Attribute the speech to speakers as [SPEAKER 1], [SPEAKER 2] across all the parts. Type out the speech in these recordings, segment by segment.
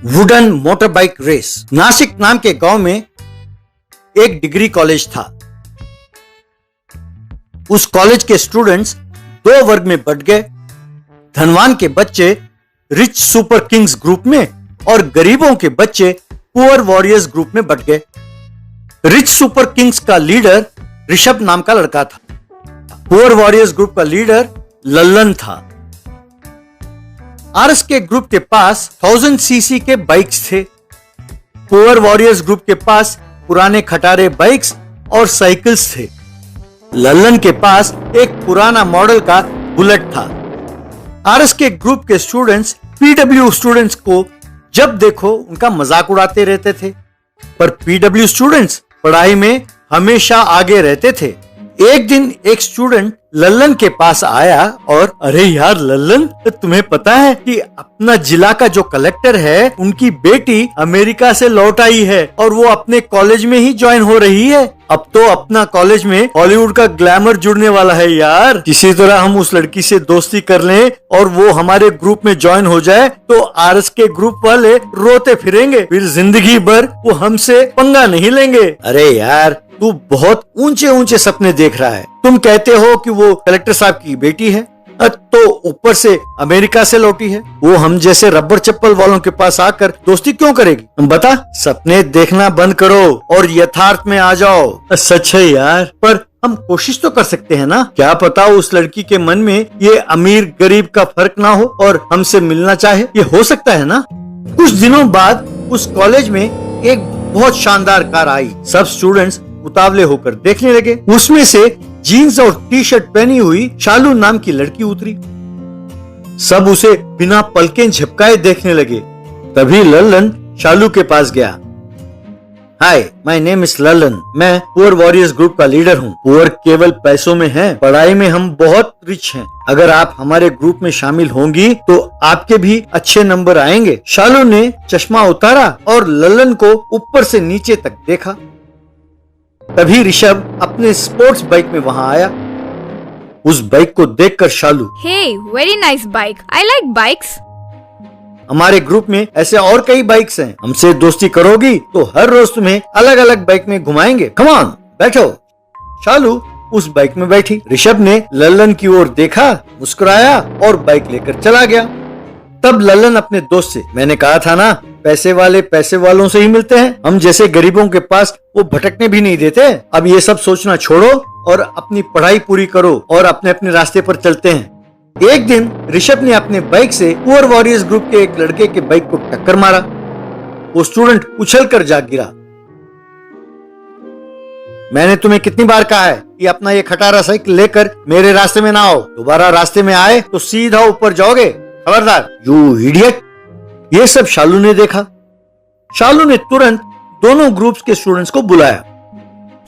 [SPEAKER 1] Wooden motor bike race. Nashik नाम के गांव में एक डिग्री कॉलेज था। उस कॉलेज के स्टूडेंट्स दो वर्ग में बंट गए। धनवान के बच्चे रिच सुपर किंग्स ग्रुप में और गरीबों के बच्चे पुअर वॉरियर्स ग्रुप में बंट गए। रिच सुपर किंग्स का लीडर ऋषभ नाम का लड़का था। पुअर वॉरियर्स ग्रुप का लीडर लल्लन था। आरएस के ग्रुप के पास 1000 सीसी के बाइक्स थे। पुअर वॉरियर्स ग्रुप के पास पुराने खटारे बाइक्स और साइकिल्स थे। लल्लन के पास एक पुराना मॉडल का बुलेट था। आरएस के ग्रुप के स्टूडेंट्स पीडब्ल्यू स्टूडेंट्स को जब देखो उनका मजाक उड़ाते रहते थे, पर पीडब्ल्यू स्टूडेंट्स पढ़ाई में हमेशा आगे रहते थे। एक दिन एक स्टूडेंट लल्लन के पास आया और अरे यार लल्लन, तुम्हें पता है कि अपना जिला का जो कलेक्टर है उनकी बेटी अमेरिका से लौट आई है और वो अपने कॉलेज में ही ज्वाइन हो रही है। अब तो अपना कॉलेज में हॉलीवुड का ग्लैमर जुड़ने वाला है यार। किसी तरह हम उस लड़की से दोस्ती कर लें और वो हमारे ग्रुप में ज्वाइन हो जाए तो आरएस के ग्रुप वाले रोते फिरेंगे, फिर जिंदगी भर वो हमसे पंगा नहीं लेंगे। अरे यार तू बहुत ऊंचे ऊंचे सपने देख रहा है। तुम कहते हो कि वो कलेक्टर साहब की बेटी है तो ऊपर से अमेरिका से लौटी है। वो हम जैसे रबर चप्पल वालों के पास आकर दोस्ती क्यों करेगी? बता, सपने देखना बंद करो और यथार्थ में आ जाओ। सच है यार, पर हम कोशिश तो कर सकते हैं ना। क्या पता उस लड़की के मन में ये अमीर गरीब का फर्क ना हो और हमसे मिलना चाहे। ये हो सकता है ना। कुछ दिनों बाद उस कॉलेज में एक बहुत शानदार कार आई। सब स्टूडेंट्स उतावले होकर देखने लगे। उसमें से जीन्स और टी शर्ट पहनी हुई शालू नाम की लड़की उतरी। सब उसे बिना पलकें झपकाए देखने लगे। तभी लल्लन शालू के पास गया। हाय, माय नेम इज लल्लन। मैं पुअर वॉरियर्स ग्रुप का लीडर हूँ। पुअर केवल पैसों में है, पढ़ाई में हम बहुत रिच हैं। अगर आप हमारे ग्रुप में शामिल होंगी तो आपके भी अच्छे नंबर आएंगे। शालू ने चश्मा उतारा और लल्लन को ऊपर से नीचे तक देखा। तभी ऋषभ अपने स्पोर्ट्स बाइक में वहां आया। उस बाइक को देखकर Shalu,
[SPEAKER 2] hey, very nice bike, I like bikes.
[SPEAKER 1] हमारे ग्रुप में ऐसे और कई बाइक्स हैं। हमसे दोस्ती करोगी तो हर रोज तुम्हें अलग अलग बाइक में घुमाएंगे। कम ऑन, बैठो। शालू उस बाइक में बैठी। ऋषभ ने लल्लन की ओर देखा, मुस्कुराया और बाइक लेकर चला गया। तब लल्लन अपने दोस्त से, मैंने कहा था ना, पैसे वाले पैसे वालों से ही मिलते हैं। हम जैसे गरीबों के पास वो भटकने भी नहीं देते। अब ये सब सोचना छोड़ो और अपनी पढ़ाई पूरी करो और अपने अपने रास्ते पर चलते हैं। एक दिन ऋषभ ने अपने बाइक से पुअर वॉरियर्स ग्रुप के एक लड़के के बाइक को टक्कर मारा। वो स्टूडेंट उछलकर जा गिरा। मैंने तुम्हें कितनी बार कहा है कि अपना ये खटारा साइकिल लेकर मेरे रास्ते में ना आओ। दोबारा रास्ते में आए तो सीधा ऊपर जाओगे, खबरदार। You idiot. ये सब शालू ने देखा। शालू ने तुरंत दोनों ग्रुप्स के स्टूडेंट्स को बुलाया।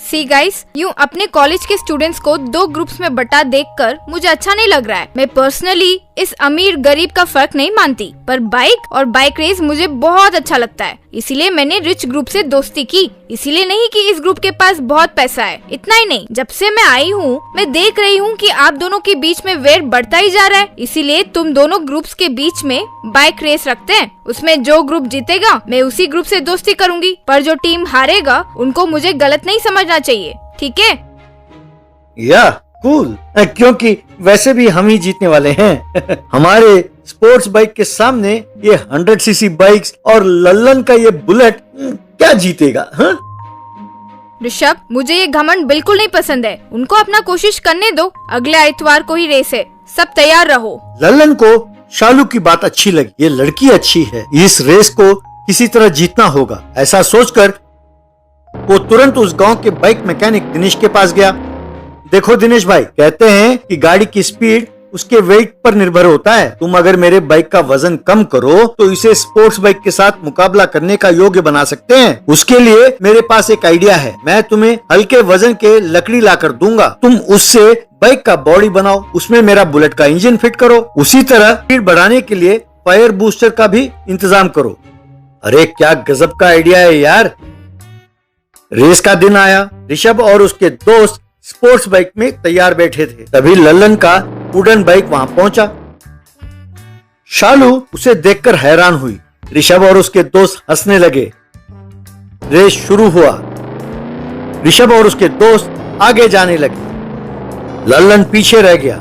[SPEAKER 2] सी गाइस, यूँ अपने कॉलेज के स्टूडेंट्स को दो ग्रुप्स में बटा देखकर मुझे अच्छा नहीं लग रहा है। मैं पर्सनली इस अमीर गरीब का फर्क नहीं मानती, पर बाइक और बाइक रेस मुझे बहुत अच्छा लगता है। इसीलिए मैंने रिच ग्रुप से दोस्ती की। इसीलिए नहीं कि इस ग्रुप के पास बहुत पैसा है। इतना ही नहीं, जब से मैं आई हूँ मैं देख रही हूँ कि आप दोनों के बीच में वैर बढ़ता ही जा रहा है। इसीलिए तुम दोनों ग्रुप्स के बीच में बाइक रेस रखते हैं। उसमें जो ग्रुप जीतेगा मैं उसी ग्रुप से दोस्ती करूंगी, पर जो टीम हारेगा उनको मुझे गलत नहीं समझना चाहिए, ठीक है?
[SPEAKER 1] या कूल, क्योंकि वैसे भी हम ही जीतने वाले हैं। हमारे स्पोर्ट्स बाइक के सामने ये 100 सीसी बाइक्स और लल्लन का ये बुलेट क्या जीतेगा? हाँ?
[SPEAKER 2] ऋषभ, मुझे ये घमंड बिल्कुल नहीं पसंद है। उनको अपना कोशिश करने दो। अगले इतवार को ही रेस है, सब तैयार रहो।
[SPEAKER 1] लल्लन को शालू की बात अच्छी लगी। ये लड़की अच्छी है, इस रेस को किसी तरह जीतना होगा। ऐसा सोचकर वो तुरंत उस गांव के बाइक मैकेनिक दिनेश के पास गया। देखो दिनेश भाई, कहते हैं कि गाड़ी की स्पीड उसके वेट पर निर्भर होता है। तुम अगर मेरे बाइक का वजन कम करो तो इसे स्पोर्ट्स बाइक के साथ मुकाबला करने का योग्य बना सकते हैं। उसके लिए मेरे पास एक आइडिया है। मैं तुम्हें हल्के वजन के लकड़ी लाकर दूंगा। तुम उससे बाइक का बॉडी बनाओ, उसमें मेरा बुलेट का इंजन फिट करो। उसी तरह स्पीड बढ़ाने के लिए फायर बूस्टर का भी इंतजाम करो। अरे क्या गजब का आइडिया है यार। रेस का दिन आया। ऋषभ और उसके दोस्त स्पोर्ट्स बाइक में तैयार बैठे थे। तभी लल्लन का वुडन बाइक वहां पहुंचा। शालू उसे देखकर हैरान हुई। ऋषभ और उसके दोस्त हंसने लगे। रेस शुरू हुआ। ऋषभ और उसके दोस्त आगे जाने लगे। लल्लन पीछे रह गया।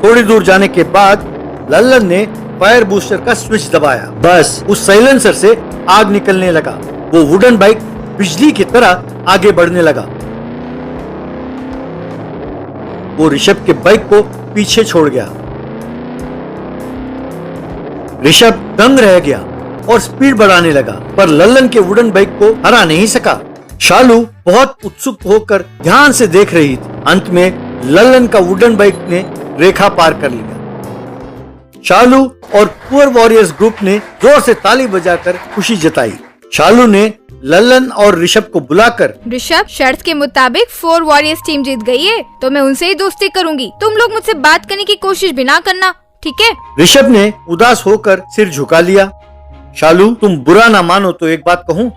[SPEAKER 1] थोड़ी दूर जाने के बाद लल्लन ने फायर बूस्टर का स्विच दबाया। बस उस साइलेंसर से आग निकलने लगा। वो वुडन बाइक बिजली की तरह आगे बढ़ने लगा। वो ऋषभ के बाइक को पीछे छोड़ गया। ऋषभ दंग रह गया और स्पीड बढ़ाने लगा, पर लल्लन के वुडन बाइक को हरा नहीं सका। शालू बहुत उत्सुक होकर ध्यान से देख रही थी। अंत में लल्लन का वुडन बाइक ने रेखा पार कर लिया। शालू और पुअर वॉरियर्स ग्रुप ने जोर से ताली बजाकर खुशी जताई। शालू ने लल्लन और ऋषभ को बुलाकर,
[SPEAKER 2] ऋषभ, शर्त के मुताबिक 4 वॉरियर्स टीम जीत गई है, तो मैं उनसे ही दोस्ती करूंगी। तुम लोग मुझसे बात करने की कोशिश भी ना करना, ठीक है?
[SPEAKER 1] ऋषभ ने उदास होकर सिर झुका लिया। शालू, तुम बुरा ना मानो तो एक बात कहूँ,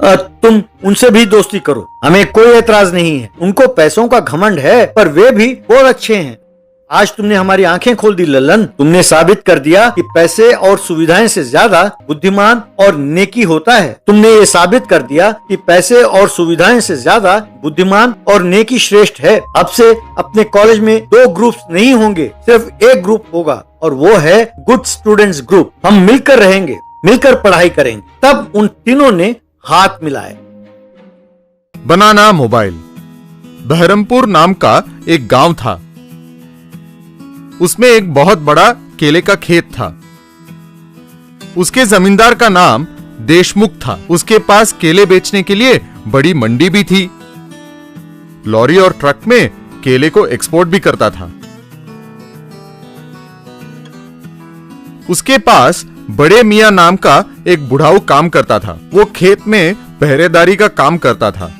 [SPEAKER 1] तुम उनसे भी दोस्ती करो, हमें कोई एतराज नहीं है। उनको पैसों का घमंड है, पर वे भी बहुत अच्छे हैं। आज तुमने हमारी आंखें खोल दी लल्लन। तुमने साबित कर दिया कि पैसे और सुविधाएं से ज्यादा बुद्धिमान और नेकी होता है। तुमने ये साबित कर दिया कि पैसे और सुविधाएं से ज्यादा बुद्धिमान और नेकी श्रेष्ठ है। अब से अपने कॉलेज में 2 ग्रुप्स नहीं होंगे, सिर्फ एक ग्रुप होगा, और वो है गुड स्टूडेंट्स ग्रुप। हम मिलकर रहेंगे, मिलकर पढ़ाई करेंगे। तब उन तीनों ने हाथ मिलाए।
[SPEAKER 3] बनाना मोबाइल। बहरमपुर नाम का एक गांव था। उसमें एक बहुत बड़ा केले का खेत था। उसके जमींदार का नाम देशमुख था। उसके पास केले बेचने के लिए बड़ी मंडी भी थी। लॉरी और ट्रक में केले को एक्सपोर्ट भी करता था। उसके पास बड़े मियां नाम का एक बुढ़ाऊ काम करता था। वो खेत में पहरेदारी का काम करता था।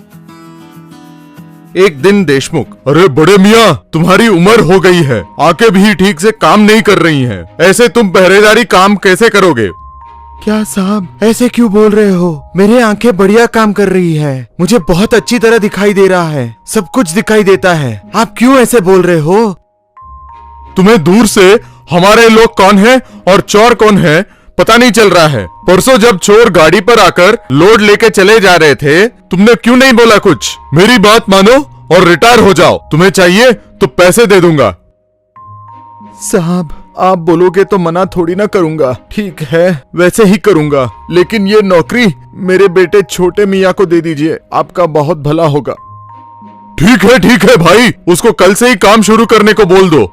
[SPEAKER 3] एक दिन देशमुख, अरे बड़े मियां, तुम्हारी उम्र हो गई है, आंखें भी ठीक से काम नहीं कर रही हैं। ऐसे तुम पहरेदारी काम कैसे करोगे?
[SPEAKER 4] क्या साहब, ऐसे क्यों बोल रहे हो? मेरी आंखें बढ़िया काम कर रही है। मुझे बहुत अच्छी तरह दिखाई दे रहा है, सब कुछ दिखाई देता है। आप क्यों ऐसे बोल रहे हो?
[SPEAKER 3] तुम्हें दूर से हमारे लोग कौन है और चोर कौन है पता नहीं चल रहा है। परसों जब चोर गाड़ी पर आकर लोड लेके चले जा रहे थे, तुमने क्यों नहीं बोला कुछ? मेरी बात मानो और रिटायर हो जाओ। तुम्हें चाहिए तो पैसे दे दूंगा।
[SPEAKER 4] साहब, आप बोलोगे तो मना थोड़ी ना करूंगा। ठीक है, वैसे ही करूंगा, लेकिन ये नौकरी मेरे बेटे छोटे मियाँ को दे दीजिए, आपका बहुत भला होगा।
[SPEAKER 3] ठीक है भाई, उसको कल से ही काम शुरू करने को बोल दो।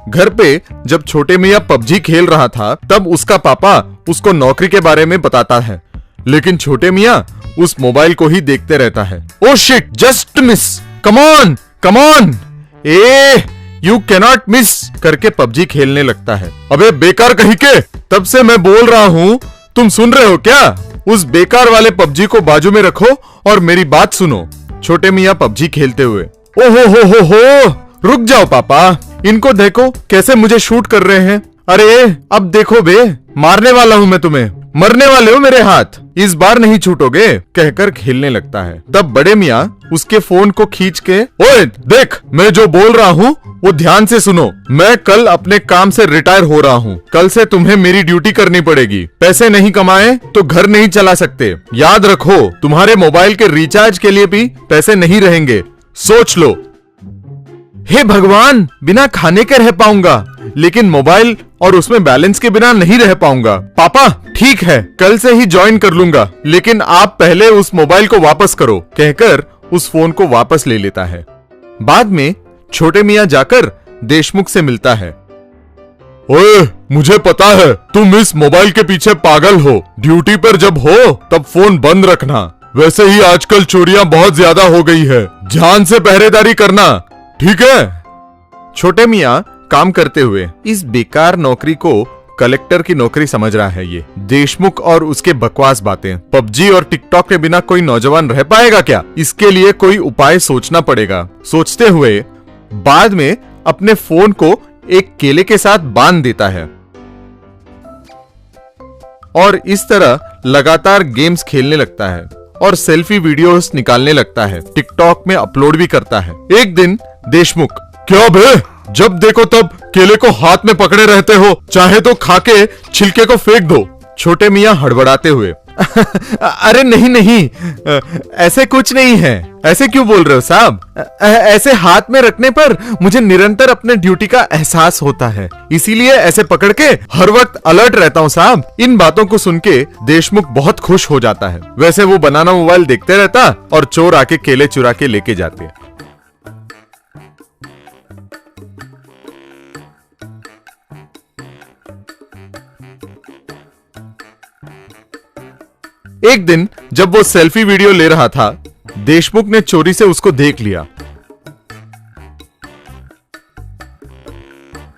[SPEAKER 3] घर पे जब छोटे मियां पबजी खेल रहा था, तब उसका पापा उसको नौकरी के बारे में बताता है, लेकिन छोटे मियां उस मोबाइल को ही देखते रहता है। Oh shit, just miss, come on, you can not miss करके पबजी खेलने लगता है। अबे बेकार कहीं के, तब से मैं बोल रहा हूं, तुम सुन रहे हो क्या? उस बेकार वाले पबजी को बाजू में रखो और मेरी बात सुनो। छोटे मियां पबजी खेलते हुए, ओहो हो, रुक जाओ पापा, इनको देखो कैसे मुझे शूट कर रहे हैं। अरे अब देखो बे, मारने वाला हूं मैं तुम्हें, मरने वाले हो मेरे हाथ, इस बार नहीं छूटोगे, कहकर खेलने लगता है। तब बड़े मियां उसके फोन को खींच के, ओए देख, मैं जो बोल रहा हूँ वो ध्यान से सुनो। मैं कल अपने काम से रिटायर हो रहा हूँ। कल से तुम्हें मेरी ड्यूटी करनी पड़ेगी। पैसे नहीं कमाए तो घर नहीं चला सकते। याद रखो, तुम्हारे मोबाइल के रिचार्ज के लिए भी पैसे नहीं रहेंगे, सोच लो।
[SPEAKER 4] हे भगवान, बिना खाने के रह पाऊंगा, लेकिन मोबाइल और उसमें बैलेंस के बिना नहीं रह पाऊंगा।
[SPEAKER 3] पापा ठीक है, कल से ही ज्वाइन कर लूंगा, लेकिन आप पहले उस मोबाइल को वापस करो, कहकर उस फोन को वापस ले लेता है। बाद में छोटे मियां जाकर देशमुख से मिलता है। ओए, मुझे पता है तुम इस मोबाइल के पीछे पागल हो। ड्यूटी पर जब हो तब फोन बंद रखना। वैसे ही आजकल चोरियां बहुत ज्यादा हो गई है, ध्यान से पहरेदारी करना, ठीक है?
[SPEAKER 4] छोटे मियां काम करते हुए इस बेकार नौकरी को कलेक्टर की नौकरी समझ रहा है। ये देशमुख और उसके बकवास बातें। पबजी और टिकटॉक के बिना कोई नौजवान रह पाएगा क्या? इसके लिए कोई उपाय सोचना पड़ेगा। सोचते हुए बाद में अपने फोन को एक केले के साथ बांध देता है और इस तरह लगातार गेम्स खेलने लगता है और सेल्फी वीडियोस निकालने लगता है। टिकटॉक में अपलोड भी करता है। एक दिन देशमुख,
[SPEAKER 3] क्या बे, जब देखो तब केले को हाथ में पकड़े रहते हो, चाहे तो खा के छिलके को फेंक दो। छोटे मियाँ हड़बड़ाते हुए अरे नहीं नहीं, ऐसे कुछ नहीं है। ऐसे क्यों बोल रहे हो साहब? ऐसे हाथ में रखने पर मुझे निरंतर अपने ड्यूटी का एहसास होता है, इसीलिए ऐसे पकड़ के हर वक्त अलर्ट रहता हूँ साहब। इन बातों को सुन के देशमुख बहुत खुश हो जाता है। वैसे वो बनाना मोबाइल देखते रहता और चोर आके केले चुरा के लेके जाते। एक दिन जब वो सेल्फी वीडियो ले रहा था, देशमुख ने चोरी से उसको देख लिया।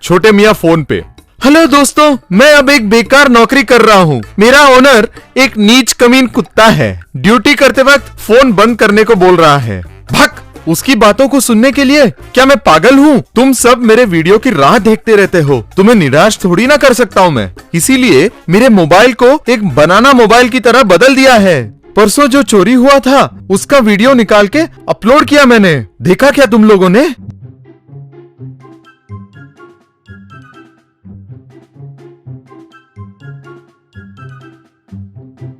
[SPEAKER 3] छोटे मियाँ फोन पे, हेलो दोस्तों, मैं अब एक बेकार नौकरी कर रहा हूँ। मेरा ओनर एक नीच कमीन कुत्ता है, ड्यूटी करते वक्त फोन बंद करने को बोल रहा है। भक, उसकी बातों को सुनने के लिए क्या मैं पागल हूँ? तुम सब मेरे वीडियो की राह देखते रहते हो, तुम्हें निराश थोड़ी ना कर सकता हूँ मैं। इसीलिए मेरे मोबाइल को एक बनाना मोबाइल की तरह बदल दिया है। परसों जो चोरी हुआ था उसका वीडियो निकाल के अपलोड किया मैंने। देखा क्या तुम लोगों ने?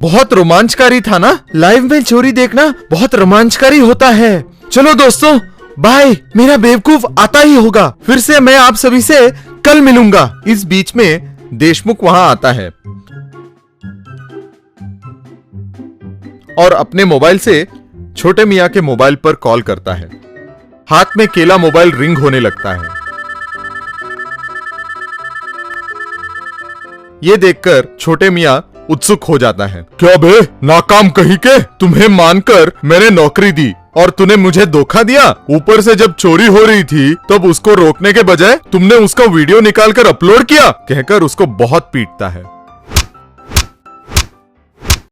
[SPEAKER 3] बहुत रोमांचकारी था ना? लाइव में चोरी देखना बहुत रोमांचकारी होता है। चलो दोस्तों, बाय। मेरा बेवकूफ आता ही होगा। फिर से मैं आप सभी से कल मिलूंगा। इस बीच में देशमुख वहां आता है और अपने मोबाइल से छोटे मियाँ के मोबाइल पर कॉल करता है। हाथ में केला मोबाइल रिंग होने लगता है। ये देखकर छोटे मियाँ उत्सुक हो जाता है। क्या बे, नाकाम कहीं के? तुम्हें मानकर मैंने नौकरी दी और तूने मुझे धोखा दिया। ऊपर से जब चोरी हो रही थी तब उसको रोकने के बजाय तुमने उसका वीडियो निकालकर अपलोड किया, कहकर उसको बहुत पीटता है।